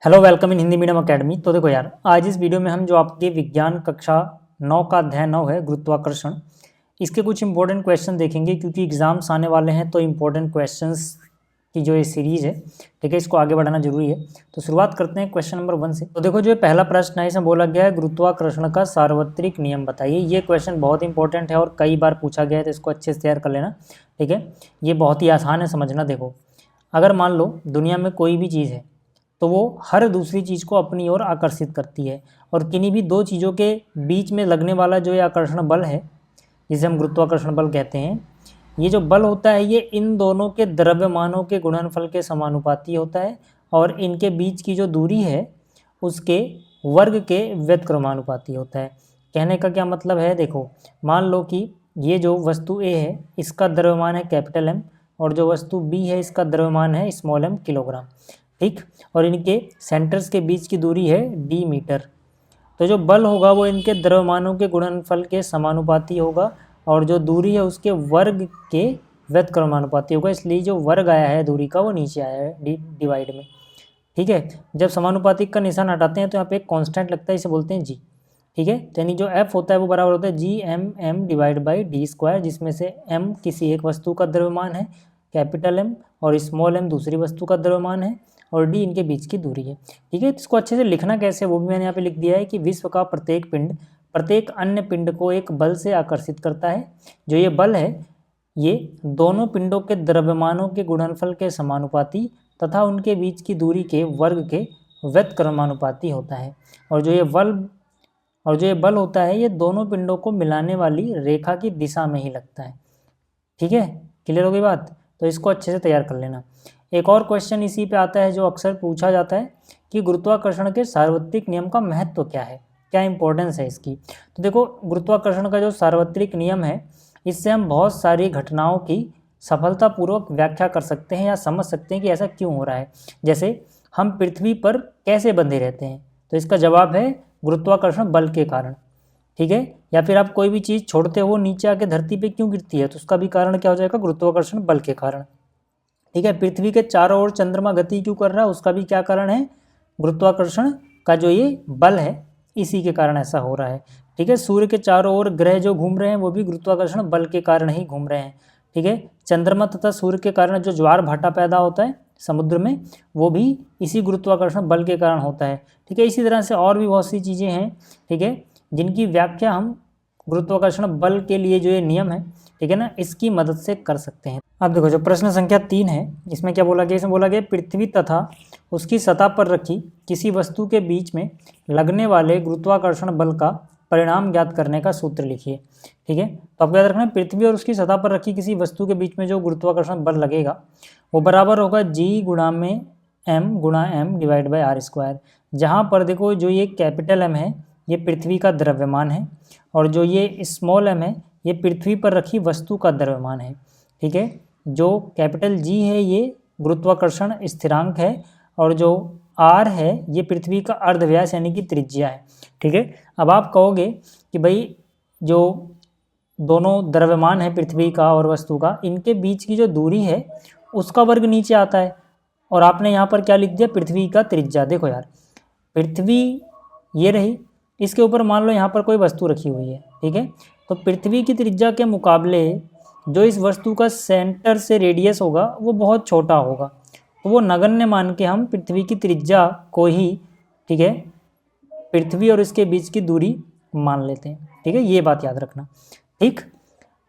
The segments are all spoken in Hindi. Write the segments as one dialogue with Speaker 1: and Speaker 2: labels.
Speaker 1: Hello welcome in Hindi medium academy. तो देखो यार, आज इस वीडियो में हम जो आपके विज्ञान कक्षा 9 का अध्याय 9 है गुरुत्वाकर्षण, इसके कुछ इंपॉर्टेंट क्वेश्चन देखेंगे क्योंकि एग्जाम्स आने वाले हैं। तो इंपॉर्टेंट क्वेश्चंस की जो ये सीरीज़ है, ठीक है, इसको आगे बढ़ाना जरूरी है। तो शुरुआत करते हैं क्वेश्चन नंबर 1 से। तो देखो, जो पहला प्रश्न है इसमें बोला गया है गुरुत्वाकर्षण का सार्वत्रिक नियम बताइए। ये क्वेश्चन बहुत इंपॉर्टेंट है और कई बार पूछा गया है, तो इसको अच्छे से तैयार कर लेना, ठीक है। ये बहुत ही आसान है समझना। देखो, अगर मान लो दुनिया में कोई भी चीज़ है तो वो हर दूसरी चीज़ को अपनी ओर आकर्षित करती है, और किन्हीं भी दो चीज़ों के बीच में लगने वाला जो ये आकर्षण बल है, जिसे हम गुरुत्वाकर्षण बल कहते हैं, ये जो बल होता है ये इन दोनों के द्रव्यमानों के गुणनफल के समानुपाती होता है, और इनके बीच की जो दूरी है उसके वर्ग के व्युत्क्रमानुपाती होता है। कहने का क्या मतलब है, देखो मान लो कि ये जो वस्तु ए है इसका द्रव्यमान है कैपिटल एम, और जो वस्तु बी है इसका द्रव्यमान है स्मॉल एम किलोग्राम, ठीक। और इनके सेंटर्स के बीच की दूरी है डी मीटर। तो जो बल होगा वो इनके द्रव्यमानों के गुणनफल के समानुपाती होगा, और जो दूरी है उसके वर्ग के व्युत्क्रमानुपाती होगा। इसलिए जो वर्ग आया है दूरी का वो नीचे आया है डिवाइड में, ठीक है। जब समानुपातिक का निशान हटाते हैं तो यहाँ पे एक कांस्टेंट लगता है, इसे बोलते हैं जी, ठीक है। तो यानी जो एफ होता है वो बराबर होता है G M M divide by D square, जिसमें से एम किसी एक वस्तु का द्रव्यमान है कैपिटल एम, और स्मॉल एम दूसरी वस्तु का द्रव्यमान है, और डी इनके बीच की दूरी है, ठीक है। तो इसको अच्छे से लिखना कैसे वो भी मैंने यहाँ पे लिख दिया है कि विश्व का प्रत्येक पिंड प्रत्येक अन्य पिंड को एक बल से आकर्षित करता है। जो ये बल है ये दोनों पिंडों के द्रव्यमानों के गुणनफल के समानुपाती तथा उनके बीच की दूरी के वर्ग के व्युत्क्रमानुपाती होता है। और जो ये बल होता है ये दोनों पिंडों को मिलाने वाली रेखा की दिशा में ही लगता है, ठीक है। क्लियर हो गई बात? तो इसको अच्छे से तैयार कर लेना। एक और क्वेश्चन इसी पे आता है जो अक्सर पूछा जाता है कि गुरुत्वाकर्षण के सार्वत्रिक नियम का महत्व क्या है, क्या इंपॉर्टेंस है इसकी। तो देखो, गुरुत्वाकर्षण का जो सार्वत्रिक नियम है इससे हम बहुत सारी घटनाओं की सफलतापूर्वक व्याख्या कर सकते हैं या समझ सकते हैं कि ऐसा क्यों हो रहा है। जैसे हम पृथ्वी पर कैसे बंधे रहते हैं, तो इसका जवाब है गुरुत्वाकर्षण बल के कारण, ठीक है। या फिर आप कोई भी चीज़ छोड़ते हो नीचे आके धरती पे क्यों गिरती है, तो उसका भी कारण क्या हो जाएगा, गुरुत्वाकर्षण बल के कारण, ठीक है। पृथ्वी के चारों ओर चंद्रमा गति क्यों कर रहा है, उसका भी क्या कारण है, गुरुत्वाकर्षण का जो ये बल है इसी के कारण ऐसा हो रहा है, ठीक है। सूर्य के चारों ओर ग्रह जो घूम रहे हैं वो भी गुरुत्वाकर्षण बल के कारण ही घूम रहे हैं, ठीक है। चंद्रमा तथा सूर्य के कारण जो ज्वार भाटा पैदा होता है समुद्र में वो भी इसी गुरुत्वाकर्षण बल के कारण होता है, ठीक है। इसी तरह से और भी बहुत सी चीज़ें हैं, ठीक है, जिनकी व्याख्या हम गुरुत्वाकर्षण बल के लिए जो ये नियम है, ठीक है ना, इसकी मदद से कर सकते हैं। अब देखो, जो प्रश्न संख्या 3 है इसमें क्या बोला गया, इसमें बोला गया पृथ्वी तथा उसकी सतह पर रखी किसी वस्तु के बीच में लगने वाले गुरुत्वाकर्षण बल का परिणाम ज्ञात करने का सूत्र लिखिए, ठीक है। तो आपको याद रखना है पृथ्वी और उसकी सतह पर रखी किसी वस्तु के बीच में जो गुरुत्वाकर्षण बल लगेगा वो बराबर होगा जी गुणा में एम गुणा M divide by R square. जहाँ पर देखो जो ये कैपिटल एम है ये पृथ्वी का द्रव्यमान है, और जो ये स्मॉल एम है ये पृथ्वी पर रखी वस्तु का द्रव्यमान है, ठीक है। जो कैपिटल जी है ये गुरुत्वाकर्षण स्थिरांक है, और जो आर है ये पृथ्वी का अर्धव्यास यानी कि त्रिज्या है, ठीक है। अब आप कहोगे कि भाई जो दोनों द्रव्यमान है पृथ्वी का और वस्तु का, इनके बीच की जो दूरी है उसका वर्ग नीचे आता है, और आपने यहाँ पर क्या लिख दिया, पृथ्वी का त्रिज्या। देखो यार, पृथ्वी ये रही, इसके ऊपर मान लो यहाँ पर कोई वस्तु रखी हुई है, ठीक है। तो पृथ्वी की त्रिज्या के मुकाबले जो इस वस्तु का सेंटर से रेडियस होगा वो बहुत छोटा होगा, तो वो नगण्य मान के हम पृथ्वी की त्रिज्या को ही, ठीक है, पृथ्वी और इसके बीच की दूरी मान लेते हैं, ठीक है। ये बात याद रखना, ठीक।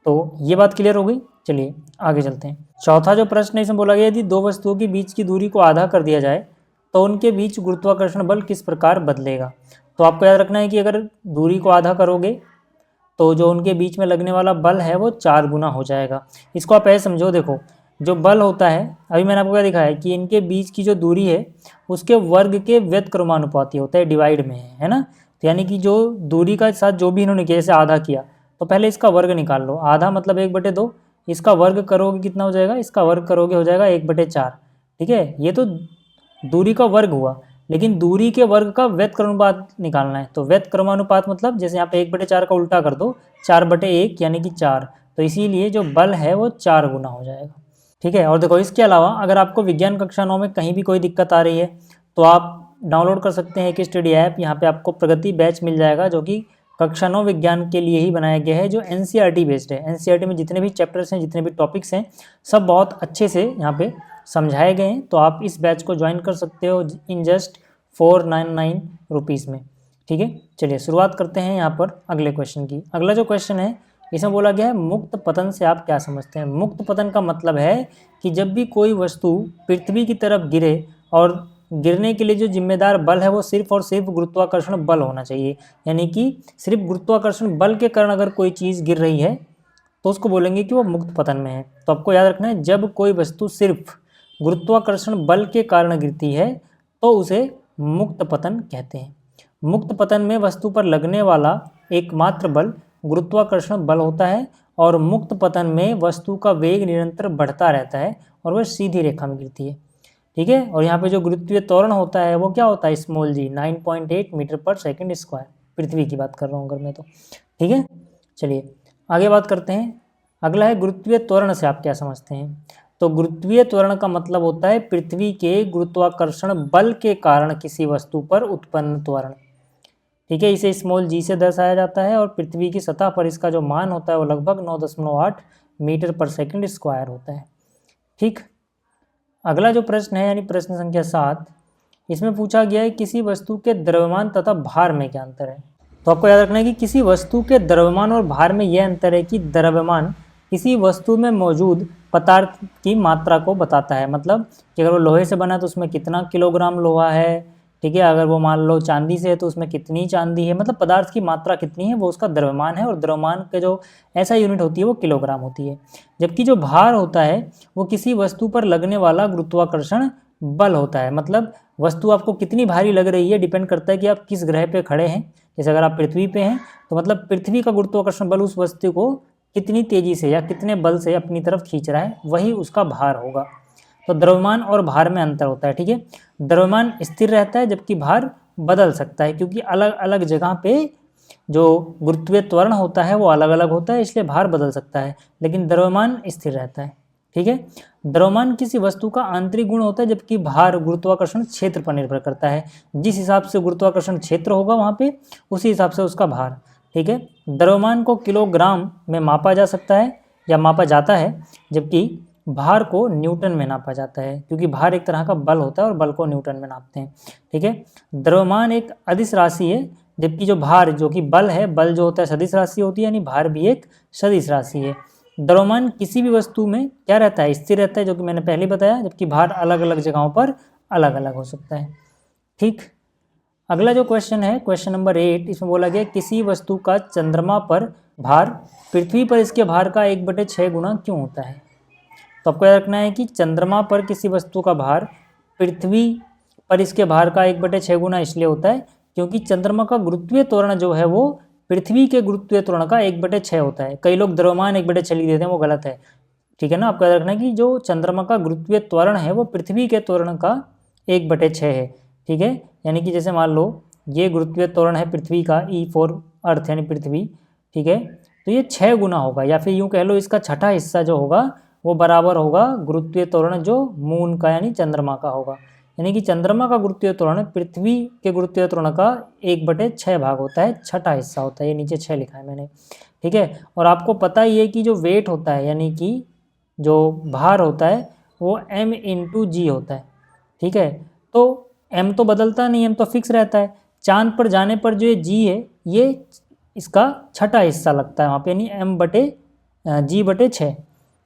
Speaker 1: तो ये बात क्लियर हो गई। चलिए आगे चलते हैं। चौथा जो प्रश्न है इसमें बोला गया यदि दो वस्तुओं के बीच की दूरी को आधा कर दिया जाए तो उनके बीच गुरुत्वाकर्षण बल किस प्रकार बदलेगा। तो आपको याद रखना है कि अगर दूरी को आधा करोगे तो जो उनके बीच में लगने वाला बल है वो 4 गुना हो जाएगा। इसको आप ऐसे समझो, देखो जो बल होता है, अभी मैंने आपको क्या दिखाया है कि इनके बीच की जो दूरी है उसके वर्ग के व्युत्क्रमानुपाती होता है, डिवाइड में है ना। तो यानी कि जो दूरी का साथ जो भी इन्होंने किया, जैसे आधा किया तो पहले इसका वर्ग निकाल लो, आधा मतलब 1/2, इसका वर्ग करोगे कितना हो जाएगा, इसका वर्ग करोगे हो जाएगा 1/4, ठीक है। ये तो दूरी का वर्ग हुआ, लेकिन दूरी के वर्ग का व्युत्क्रमानुपात निकालना है। तो व्युत्क्रमानुपात मतलब जैसे यहाँ पे 1/4 का उल्टा कर दो, 4/1 यानी कि 4, तो इसीलिए जो बल है वो 4 गुना हो जाएगा, ठीक है। और देखो इसके अलावा अगर आपको विज्ञान कक्षा 9 में कहीं भी कोई दिक्कत आ रही है तो आप डाउनलोड कर सकते हैं एक स्टडी ऐप। यहाँ पे आपको प्रगति बैच मिल जाएगा जो कि कक्षा 9 विज्ञान के लिए ही बनाया गया है, जो NCERT बेस्ड है। NCERT में जितने भी चैप्टर्स हैं, जितने भी टॉपिक्स हैं, सब बहुत अच्छे से यहाँ पे समझाए गए हैं। तो आप इस बैच को ज्वाइन कर सकते हो इन जस्ट 499 रुपीज़ में। ठीक है, चलिए शुरुआत करते हैं यहाँ पर अगले क्वेश्चन की। अगला जो क्वेश्चन है इसमें बोला गया है मुक्त पतन से आप क्या समझते हैं। मुक्त पतन का मतलब है कि जब भी कोई वस्तु पृथ्वी की तरफ गिरे और गिरने के लिए जो जिम्मेदार बल है वो सिर्फ और सिर्फ गुरुत्वाकर्षण बल होना चाहिए। यानी कि सिर्फ गुरुत्वाकर्षण बल के कारण अगर कोई चीज़ गिर रही है तो उसको बोलेंगे कि वो मुक्त पतन में है। तो आपको याद रखना है, जब कोई वस्तु सिर्फ गुरुत्वाकर्षण बल के कारण गिरती है तो उसे मुक्त पतन कहते हैं। मुक्त पतन में वस्तु पर लगने वाला एकमात्र बल गुरुत्वाकर्षण बल होता है और मुक्त पतन में वस्तु का वेग निरंतर बढ़ता रहता है और वह सीधी रेखा में गिरती है। ठीक है, और यहाँ पे जो गुरुत्वीय त्वरण होता है वो क्या होता है, स्मॉल g 9.8 मीटर पर सेकंड स्क्वायर। पृथ्वी की बात कर रहा हूँ अगर मैं तो। ठीक है, चलिए आगे बात करते हैं। अगला है गुरुत्वीय त्वरण से आप क्या समझते हैं। तो गुरुत्वीय त्वरण का मतलब होता है पृथ्वी के गुरुत्वाकर्षण बल के कारण किसी वस्तु पर उत्पन्न त्वरण। ठीक है, इसे स्मॉल g से दर्शाया जाता है और पृथ्वी की सतह पर इसका जो मान होता है वो लगभग 9.8 मीटर पर सेकंड स्क्वायर होता है। ठीक, अगला जो प्रश्न है यानी प्रश्न संख्या 7, इसमें पूछा गया है किसी वस्तु के द्रव्यमान तथा भार में क्या अंतर है। तो आपको याद रखना है कि किसी वस्तु के द्रव्यमान और भार में यह अंतर है कि द्रव्यमान किसी वस्तु में मौजूद पदार्थ की मात्रा को बताता है। मतलब कि अगर वो लोहे से बना है तो उसमें कितना किलोग्राम लोहा है। ठीक है, अगर वो मान लो चांदी से है तो उसमें कितनी चांदी है। मतलब पदार्थ की मात्रा कितनी है वो उसका द्रव्यमान है, और द्रव्यमान के जो ऐसा यूनिट होती है वो किलोग्राम होती है। जबकि जो भार होता है वो किसी वस्तु पर लगने वाला गुरुत्वाकर्षण बल होता है। मतलब वस्तु आपको कितनी भारी लग रही है डिपेंड करता है कि आप किस ग्रह पे खड़े हैं। जैसे अगर आप पृथ्वी पे हैं तो मतलब पृथ्वी का गुरुत्वाकर्षण बल उस वस्तु को कितनी तेजी से या कितने बल से अपनी तरफ खींच रहा है, वही उसका भार होगा। तो द्रव्यमान और भार में अंतर होता है। ठीक है, द्रव्यमान स्थिर रहता है जबकि भार बदल सकता है, क्योंकि अलग अलग जगह पे जो गुरुत्वीय त्वरण होता है वो अलग अलग होता है, इसलिए भार बदल सकता है, लेकिन द्रव्यमान स्थिर रहता है। ठीक है, द्रव्यमान किसी वस्तु का आंतरिक गुण होता है जबकि भार गुरुत्वाकर्षण क्षेत्र पर निर्भर करता है। जिस हिसाब से गुरुत्वाकर्षण क्षेत्र होगा वहाँ पे उसी हिसाब से उसका भार। ठीक है, द्रव्यमान को किलोग्राम में मापा जा सकता है या मापा जाता है, जबकि भार को न्यूटन में नापा जाता है, क्योंकि भार एक तरह का बल होता है और बल को न्यूटन में नापते हैं। ठीक है, द्रव्यमान एक अदिश राशि है, जबकि जो भार जो कि बल है, बल जो होता है सदिश राशि होती है, यानी भार भी एक सदिश राशि है। द्रव्यमान किसी भी वस्तु में क्या रहता है, स्थिर रहता है, जो कि मैंने पहले बताया, जबकि भार अलग अलग जगहों पर अलग अलग हो सकता है। ठीक, अगला जो क्वेश्चन है क्वेश्चन नंबर 8, इसमें बोला गया किसी वस्तु का चंद्रमा पर भार पृथ्वी पर इसके भार का 1/6 गुना क्यों होता है। तो आपको याद रखना है कि चंद्रमा पर किसी वस्तु का भार पृथ्वी पर इसके भार का 1/6 गुना इसलिए होता है क्योंकि चंद्रमा का गुरुत्वीय त्वरण जो है वो पृथ्वी के गुरुत्वीय त्वरण का 1/6 होता है। कई लोग द्रव्यमान 1/6 लिख देते हैं, वो गलत है। ठीक है ना, आपको याद रखना है कि जो चंद्रमा का गुरुत्वीय त्वरण है वो पृथ्वी के त्वरण का 1/6 है। ठीक है, यानी कि जैसे मान लो ये गुरुत्वीय त्वरण है पृथ्वी का, E फॉर अर्थ यानी पृथ्वी। ठीक है, तो ये 6 गुना होगा, या फिर यूँ कह लो इसका छठा हिस्सा जो होगा वो बराबर होगा गुरुत्वीय त्वरण जो मून का यानी चंद्रमा का होगा। यानी कि चंद्रमा का गुरुत्वीय त्वरण पृथ्वी के गुरुत्वीय त्वरण का 1/6 भाग होता है, छठा हिस्सा होता है। ये नीचे 6 लिखा है मैंने। ठीक है, और आपको पता ही है कि जो वेट होता है यानी कि जो भार होता है वो m/g होता है। ठीक है, तो m तो बदलता नहीं, m तो फिक्स रहता है। चांद पर जाने पर जो ये g है ये इसका छठा हिस्सा लगता है वहाँ पे, यानी m/g/6।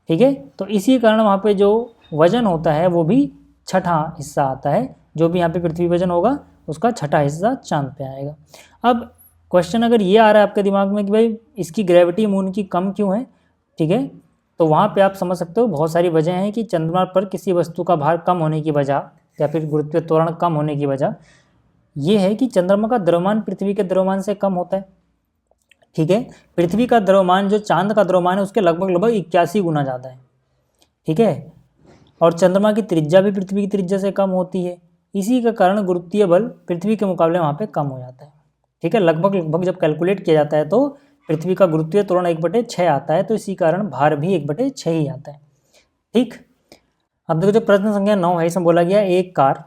Speaker 1: ठीक है, तो इसी कारण वहाँ पे जो वजन होता है वो भी छठा हिस्सा आता है। जो भी यहाँ पे पृथ्वी वजन होगा उसका छठा हिस्सा चांद पे आएगा। अब क्वेश्चन अगर ये आ रहा है आपके दिमाग में कि भाई इसकी ग्रेविटी मून की कम क्यों है, ठीक है, तो वहाँ पे आप समझ सकते हो बहुत सारी वजह हैं कि चंद्रमा पर किसी वस्तु का भार कम होने की वजह या फिर गुरुत्वीय त्वरण कम होने की वजह ये है कि चंद्रमा का द्रव्यमान पृथ्वी के द्रव्यमान से कम होता है। ठीक है, पृथ्वी का द्रव्यमान जो चांद का द्रव्यमान है उसके लगभग 81 गुना ज़्यादा है। ठीक है, और चंद्रमा की त्रिज्या भी पृथ्वी की त्रिज्या से कम होती है। इसी के कारण गुरुत्वीय बल पृथ्वी के मुकाबले वहाँ पे कम हो जाता है। ठीक है, लगभग जब कैलकुलेट किया जाता है तो पृथ्वी का गुरुत्वीय त्वरण 1/6 आता है, तो इसी कारण भार भी 1/6 ही आता है। ठीक, अब देखो जो प्रश्न संख्या 9 है इसमें बोला गया एक कार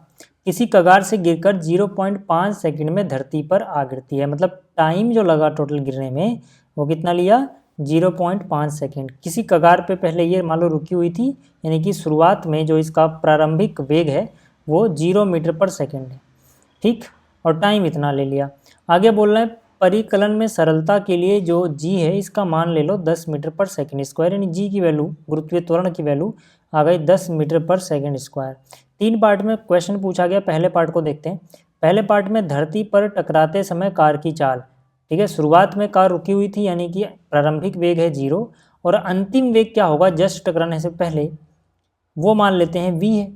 Speaker 1: किसी कगार से गिरकर 0.5 सेकंड में धरती पर आ गिरती है। मतलब टाइम जो लगा टोटल गिरने में वो कितना लिया, 0.5 सेकंड। किसी कगार पे पहले ये मान लो रुकी हुई थी, यानी कि शुरुआत में जो इसका प्रारंभिक वेग है वो 0 मीटर पर सेकंड है, ठीक, और टाइम इतना ले लिया। आगे बोल रहे हैं परिकलन में सरलता के लिए जो जी है इसका मान ले लो 10 मीटर पर सेकंड स्क्वायर, यानी जी की वैल्यू, गुरुत्वीय त्वरण की वैल्यू आ गई 10 मीटर पर सेकंड स्क्वायर। 3 पार्ट में क्वेश्चन पूछा गया। पहले पार्ट को देखते हैं। पहले पार्ट में धरती पर टकराते समय कार की चाल, ठीक है, शुरुआत में कार रुकी हुई थी यानी कि प्रारंभिक वेग है 0, और अंतिम वेग क्या होगा जस्ट टकराने से पहले, वो मान लेते हैं v है,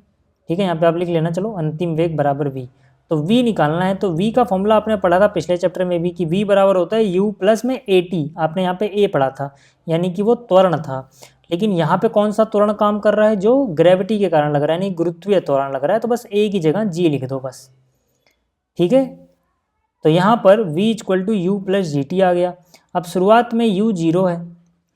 Speaker 1: ठीक है। यहाँ पे आप लिख लेना, चलो अंतिम वेग बराबर v। तो v निकालना है, तो v का फॉर्मूला आपने पढ़ा था पिछले चैप्टर में भी कि v बराबर होता है u प्लस में at, आपने यहाँ पे a पढ़ा था, यानी कि वो त्वरण था। लेकिन यहाँ पे कौन सा त्वरण काम कर रहा है, जो ग्रेविटी के कारण लग रहा है, यानी गुरुत्वीय त्वरण लग रहा है, तो बस a की जगह g लिख दो बस, ठीक है। तो यहाँ पर v equal to u plus g t आ गया। अब शुरुआत में u 0 है,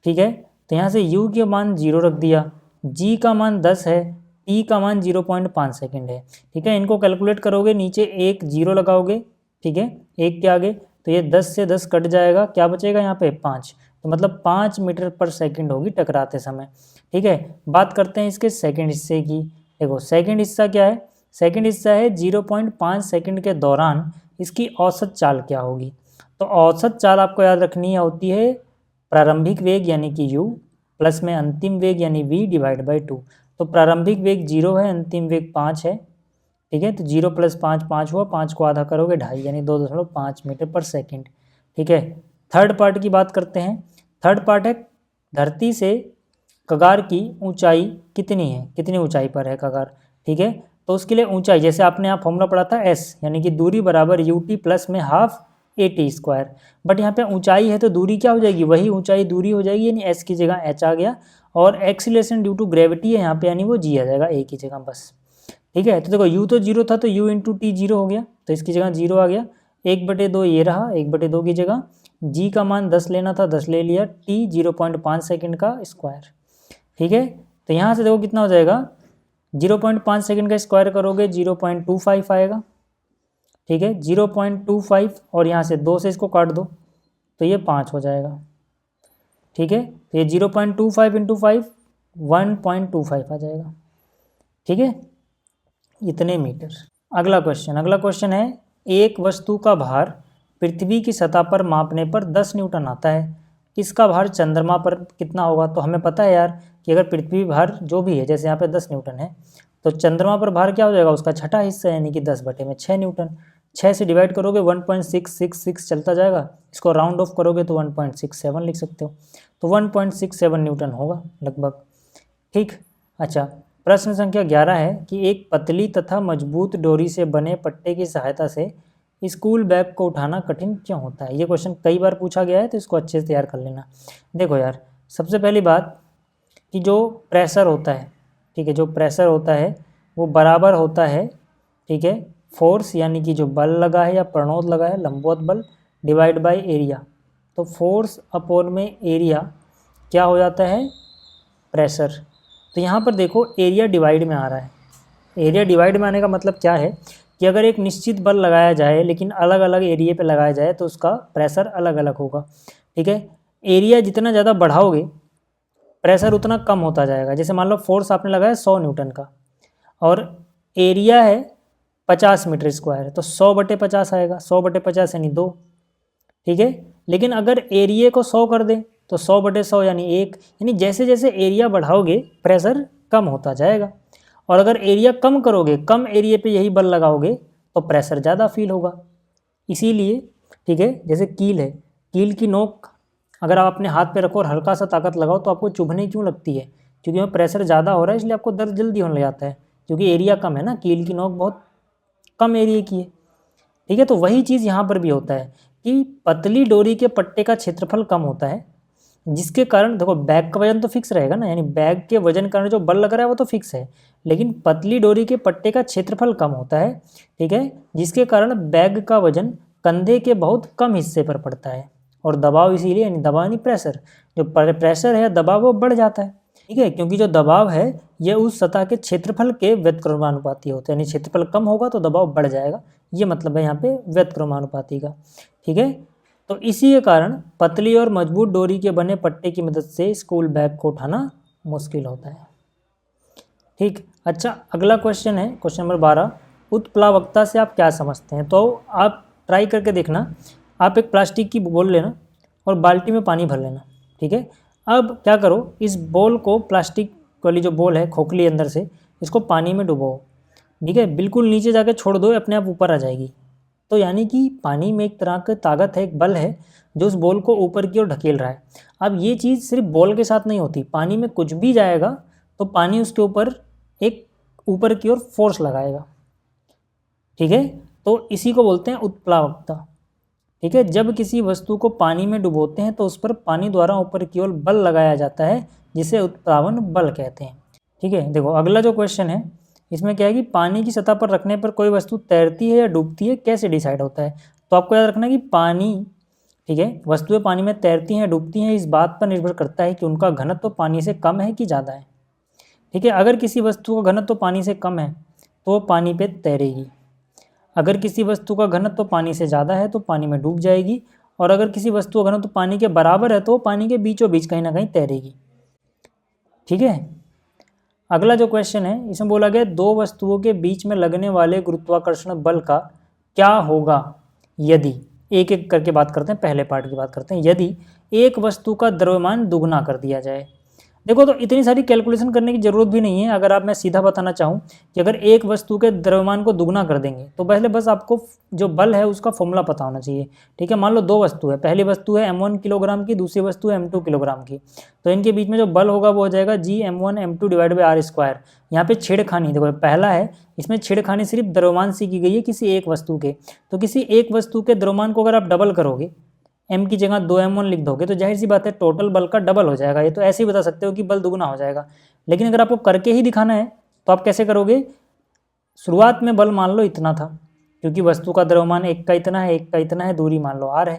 Speaker 1: ठीक है, तो यहाँ से u के मान 0 रख दिया, g का मान 10 है, t का मान 0.5 सेकंड है, ठीक है। इनको कैलकुलेट करोगे, नीचे एक 0 लगाओगे, ठीक है, एक के आगे, तो ये 10 से 10 कट जाएगा, क्या बचेगा यहाँ पे 5, तो मतलब 5 मीटर पर सेकंड होगी टकराते समय, ठीक है। बात करते हैं इसके सेकंड हिस्से की। देखो सेकंड हिस्सा क्या है, सेकंड हिस्सा है 0.5 सेकंड के दौरान इसकी औसत चाल क्या होगी। तो औसत चाल आपको याद रखनी होती है प्रारंभिक वेग यानी कि u प्लस में अंतिम वेग यानी v डिवाइड बाई 2। तो प्रारंभिक वेग 0 है, अंतिम वेग 5 है, ठीक है। तो 0 प्लस 5 5 हुआ, 5 को आधा करोगे 2.5 यानी 2.5 मीटर पर सेकंड, ठीक है। थर्ड पार्ट की बात करते हैं। थर्ड पार्ट है धरती से कगार की ऊंचाई कितनी है, कितनी ऊंचाई पर है कगार, ठीक है। तो उसके लिए ऊंचाई, जैसे आपने यहाँ फॉर्मूला पढ़ा था s, यानी कि दूरी बराबर ut प्लस में हाफ at स्क्वायर, बट यहाँ पे ऊंचाई है तो दूरी क्या हो जाएगी, वही ऊंचाई दूरी हो जाएगी, यानी s की जगह h आ गया, और एक्सीलरेशन ड्यू टू ग्रेविटी है यहाँ पे, यानी वो g आ जाएगा a की जगह बस, ठीक है। तो देखो u तो 0 था, तो u इंटू टी 0 हो गया, तो इसकी जगह 0 आ गया, 1/2 ये रहा, 1/2 की जगह g का मान 10 लेना था, 10 ले लिया, t 0.5 सेकेंड का स्क्वायर, ठीक है। तो यहाँ से देखो कितना हो जाएगा, 0.5 सेकंड का स्क्वायर करोगे 0.25 आएगा, ठीक है, 0.25, और यहाँ से 2 से इसको काट दो तो ये 5 हो जाएगा, ठीक है। तो ये 0.25 इंटू 5 1.25 आ जाएगा, ठीक है, इतने मीटर। अगला क्वेश्चन है, एक वस्तु का भार पृथ्वी की सतह पर मापने पर 10 न्यूटन आता है, इसका भार चंद्रमा पर कितना होगा। तो हमें पता है यार कि अगर पृथ्वी भार जो भी है, जैसे यहाँ पे 10 न्यूटन है, तो चंद्रमा पर भार क्या हो जाएगा, उसका छठा हिस्सा, यानी कि 10/6 न्यूटन। 6 से डिवाइड करोगे 1.666 चलता जाएगा, इसको राउंड ऑफ करोगे तो 1.67 लिख सकते हो, तो 1.67 न्यूटन होगा लगभग, ठीक। अच्छा, प्रश्न संख्या 11 है कि एक पतली तथा मजबूत डोरी से बने पट्टे की सहायता से स्कूल बैग को उठाना कठिन क्यों होता है। ये क्वेश्चन कई बार पूछा गया है, तो इसको अच्छे से तैयार कर लेना। देखो यार, सबसे पहली बात कि जो प्रेशर होता है, ठीक है, जो प्रेशर होता है वो बराबर होता है, ठीक है, फोर्स यानी कि जो बल लगा है या प्रणोद लगा है, लंबवत बल, डिवाइड बाय एरिया। तो फोर्स अपॉन में एरिया क्या हो जाता है, प्रेशर। तो यहाँ पर देखो एरिया डिवाइड में आ रहा है। एरिया डिवाइड में आने का मतलब क्या है कि अगर एक निश्चित बल लगाया जाए लेकिन अलग अलग एरिया पे लगाया जाए तो उसका प्रेशर अलग अलग होगा, ठीक है। एरिया जितना ज़्यादा बढ़ाओगे प्रेशर उतना कम होता जाएगा। जैसे मान लो फोर्स आपने लगाया 100 न्यूटन का और एरिया है 50 मीटर स्क्वायर, तो 100/50 आएगा, 100/50 यानी 2, ठीक है। लेकिन अगर एरिया को 100 कर दें तो 100/100 यानी 1, यानी जैसे जैसे एरिया बढ़ाओगे प्रेशर कम होता जाएगा, और अगर एरिया कम करोगे, कम एरिया पे यही बल लगाओगे तो प्रेशर ज़्यादा फील होगा। इसीलिए, ठीक है, जैसे कील है, कील की नोक अगर आप अपने हाथ पे रखो और हल्का सा ताकत लगाओ तो आपको चुभने क्यों लगती है, क्योंकि वहाँ प्रेशर ज़्यादा हो रहा है, इसलिए आपको दर्द जल्दी होने लग जाता है, क्योंकि एरिया कम है ना, कील की नोक बहुत कम एरिया की है, ठीक है। तो वही चीज़ यहाँ पर भी होता है कि पतली डोरी के पट्टे का क्षेत्रफल कम होता है, जिसके कारण देखो बैग का वजन तो फिक्स रहेगा ना, यानी बैग के वजन कारण जो बल लग रहा है वो तो फिक्स है, लेकिन पतली डोरी के पट्टे का क्षेत्रफल कम होता है, ठीक है, जिसके कारण बैग का वजन कंधे के बहुत कम हिस्से पर पड़ता है, और दबाव इसीलिए, यानी दबाव यानी प्रेशर, जो प्रेशर है दबाव वो बढ़ जाता है, ठीक है, क्योंकि जो दबाव है ये उस सतह के क्षेत्रफल के व्युत्क्रमानुपाती होते हैं, यानी क्षेत्रफल कम होगा तो दबाव बढ़ जाएगा, ये मतलब है यहाँ पे व्युत्क्रमानुपाती का। ठीक है, तो इसी के कारण पतली और मजबूत डोरी के बने पट्टे की मदद से स्कूल बैग को उठाना मुश्किल होता है। ठीक, अच्छा अगला क्वेश्चन है क्वेश्चन नंबर 12, उत्प्लावकता से आप क्या समझते हैं। तो आप ट्राई करके देखना, आप एक प्लास्टिक की बोल लेना और बाल्टी में पानी भर लेना। ठीक है, अब क्या करो, इस बॉल को, प्लास्टिक वाली जो बॉल है खोखली अंदर से, इसको पानी में डुबो। ठीक है, बिल्कुल नीचे जाके छोड़ दो, अपने आप ऊपर आ जाएगी। तो यानी कि पानी में एक तरह की ताकत है, एक बल है जो उस बॉल को ऊपर की ओर ढकेल रहा है। अब ये चीज़ सिर्फ बॉल के साथ नहीं होती, पानी में कुछ भी जाएगा तो पानी उसके ऊपर एक ऊपर की ओर फोर्स लगाएगा। ठीक है, तो इसी को बोलते हैं उत्प्लावकता। ठीक है, जब किसी वस्तु को पानी में डुबोते हैं तो उस पर पानी द्वारा ऊपर की ओर बल लगाया जाता है, जिसे उत्प्लावन बल कहते हैं। ठीक है, देखो अगला जो क्वेश्चन है इसमें क्या है कि पानी की सतह पर रखने पर कोई वस्तु तैरती है या डूबती है, कैसे डिसाइड होता है। तो आपको याद रखना है कि पानी, ठीक है, वस्तुएं पानी में तैरती हैं डूबती हैं, इस बात पर निर्भर करता है कि उनका घनत्व पानी से कम है कि ज़्यादा है। ठीक है, अगर किसी वस्तु का घनत्व पानी से कम है तो वो पानी पे तैरेगी, अगर किसी वस्तु का घनत्व पानी से ज़्यादा है तो पानी में डूब जाएगी, और अगर किसी वस्तु का घनत्व पानी के बराबर है तो पानी के बीचों बीच कहीं ना कहीं तैरेगी। ठीक है, अगला जो क्वेश्चन है इसमें बोला गया दो वस्तुओं के बीच में लगने वाले गुरुत्वाकर्षण बल का क्या होगा यदि, एक एक करके बात करते हैं, पहले पार्ट की बात करते हैं, यदि एक वस्तु का द्रव्यमान दुगना कर दिया जाए। देखो तो इतनी सारी कैलकुलेशन करने की जरूरत भी नहीं है। अगर आप, मैं सीधा बताना चाहूँ कि अगर एक वस्तु के द्रव्यमान को दुगना कर देंगे तो पहले बस आपको जो बल है उसका फॉर्मूला पता होना चाहिए। ठीक है, मान लो दो वस्तु है, पहली वस्तु है m1 किलोग्राम की, दूसरी वस्तु है m2 किलोग्राम की, तो इनके बीच में जो बल होगा वो हो जाएगा Gm1 m2 divide by R square. यहाँ पे छेड़खानी देखो, पहला है इसमें छेड़खानी सिर्फ द्रव्यमान से की गई है किसी एक वस्तु के, तो किसी एक वस्तु के द्रव्यमान को अगर आप डबल करोगे, m की जगह 2m1 लिख दोगे तो जाहिर सी बात है टोटल बल का डबल हो जाएगा। ये तो ऐसे ही बता सकते हो कि बल दुगना हो जाएगा, लेकिन अगर आपको करके ही दिखाना है तो आप कैसे करोगे, शुरुआत में बल मान लो इतना था, क्योंकि वस्तु का द्रव्यमान एक का इतना है, एक का इतना है, दूरी मान लो r है,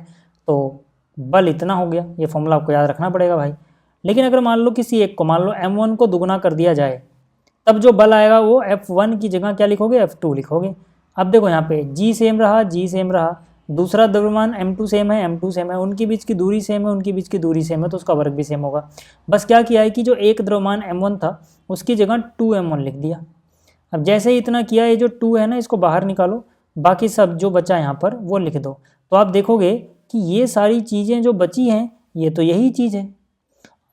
Speaker 1: तो बल इतना हो गया। ये फॉर्मूला आपको याद रखना पड़ेगा भाई। लेकिन अगर मान लो किसी एक को, मान लो m1 को दुगना कर दिया जाए, तब जो बल आएगा वो F1 की जगह क्या लिखोगे, F2 लिखोगे। अब देखो यहाँ पे G सेम रहा, G सेम रहा, दूसरा द्रव्यमान m2 सेम है, m2 सेम है, उनके बीच की दूरी सेम है, उनके बीच की दूरी सेम है, तो उसका वर्ग भी सेम होगा। बस क्या किया है कि जो एक द्रव्यमान m1 था उसकी जगह 2m1 लिख दिया। अब जैसे ही इतना किया, ये जो 2 है ना इसको बाहर निकालो, बाकी सब जो बचा यहाँ पर वो लिख दो, तो आप देखोगे कि ये सारी चीज़ें जो बची हैं ये तो यही चीज़ है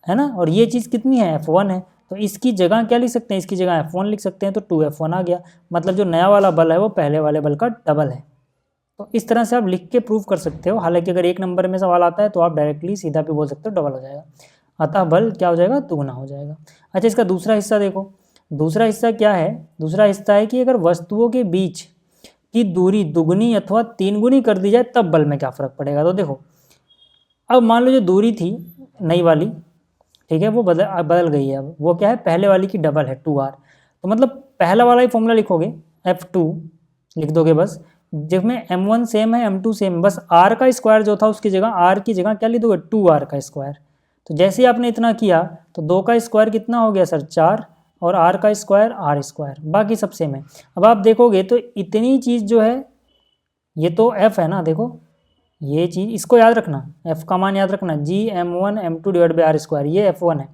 Speaker 1: ना, और ये चीज़ कितनी है, F1 है, तो इसकी जगह क्या लिख सकते हैं, इसकी जगह F1 लिख सकते हैं, तो 2F1 आ गया। मतलब जो नया वाला बल है वो पहले वाले बल का डबल है। तो इस तरह से आप लिख के प्रूव कर सकते हो। हालांकि अगर एक नंबर में सवाल आता है तो आप डायरेक्टली सीधा भी बोल सकते हो डबल हो जाएगा, अतः बल क्या हो जाएगा, दुगना हो जाएगा। अच्छा, इसका दूसरा हिस्सा देखो, दूसरा हिस्सा क्या है, दूसरा हिस्सा है कि अगर वस्तुओं के बीच की दूरी दुगनी अथवा 3 गुनी कर दी जाए तब बल में क्या फ़र्क पड़ेगा। तो देखो अब मान लो जो दूरी थी नई वाली, ठीक है, वो बदल गई है, अब वो क्या है, पहले वाली की डबल है 2r, तो मतलब पहला वाला ही फॉर्मूला लिखोगे, F2 लिख दोगे बस, जिसमें m1 सेम है m2 सेम, बस r का स्क्वायर जो था उसकी जगह r की जगह क्या लिख दोगे, 2r का स्क्वायर। तो जैसे ही आपने इतना किया तो 2 का स्क्वायर कितना हो गया सर, 4, और r का स्क्वायर r स्क्वायर, बाकी सब सेम है। अब आप देखोगे तो इतनी चीज़ जो है ये तो f है ना, देखो ये चीज़, इसको याद रखना, f का मान याद रखना, Gm1 m2 divide by R square, ये F1 है,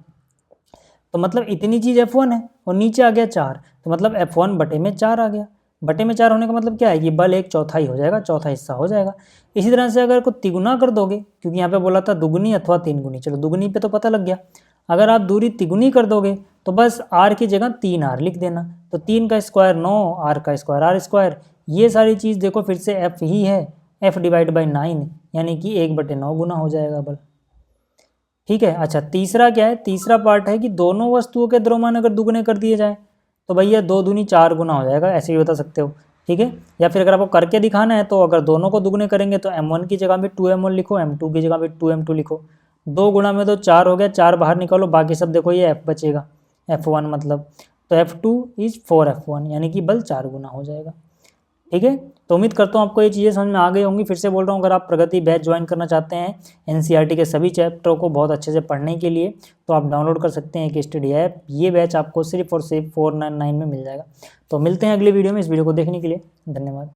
Speaker 1: तो मतलब इतनी चीज़ F1 है, और नीचे आ गया 4, तो मतलब F1 बटे में 4 आ गया। बटे में 4 होने का मतलब क्या है कि बल 1/4 हो जाएगा, चौथा हिस्सा हो जाएगा। इसी तरह से अगर को तिगुना कर दोगे, क्योंकि यहाँ पे बोला था दुगनी अथवा 3 गुनी, चलो दुगनी पे तो पता लग गया, अगर आप दूरी तिगुनी कर दोगे तो बस r की जगह 3r लिख देना, तो 3 का स्क्वायर 9, r का स्क्वायर r स्क्वायर, ये सारी चीज़ देखो फिर से f ही है, f डिवाइड बाई 9, यानी कि 1/9 गुना हो जाएगा बल। ठीक है, अच्छा तीसरा क्या है, तीसरा पार्ट है कि दोनों वस्तुओं के द्रव्यमान अगर दुगने कर दिए जाए तो भैया 2 दूनी 4 गुना हो जाएगा, ऐसे भी बता सकते हो। ठीक है, या फिर अगर आपको करके दिखाना है तो अगर दोनों को दुगने करेंगे तो m1 की जगह भी 2m1 लिखो, m2 की जगह भी 2m2 लिखो, 2 गुणा में तो 4 हो गया, 4 बाहर निकालो, बाकी सब देखो ये f बचेगा, F1 मतलब, तो F2 इज 4F1, यानी कि बल 4 गुना हो जाएगा। ठीक है। तो उम्मीद करता हूँ आपको ये चीज़ें समझ में आ गई होंगी। फिर से बोल रहा हूँ, अगर आप प्रगति बैच ज्वाइन करना चाहते हैं एनसीईआरटी के सभी चैप्टरों को बहुत अच्छे से पढ़ने के लिए, तो आप डाउनलोड कर सकते हैं एक स्टडी ऐप। ये बैच आपको सिर्फ और सिर्फ 499 में मिल जाएगा। तो मिलते हैं अगली वीडियो में। इस वीडियो को देखने के लिए धन्यवाद।